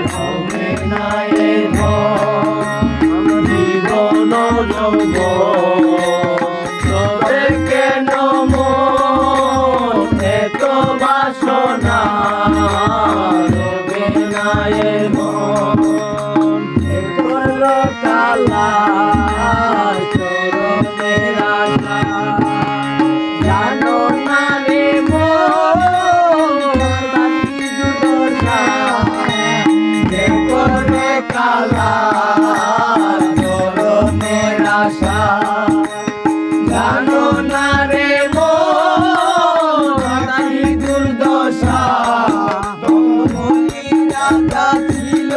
রবে না এ জীবন তবে কেন মন এত বাসনা রবে না এ মন কালা চরণের আশা জানো না রে মন দুর্দশা দেখো রে কালা চরণের আশা জানো না রে মন দুর্দশা তোমার রাখা ছিল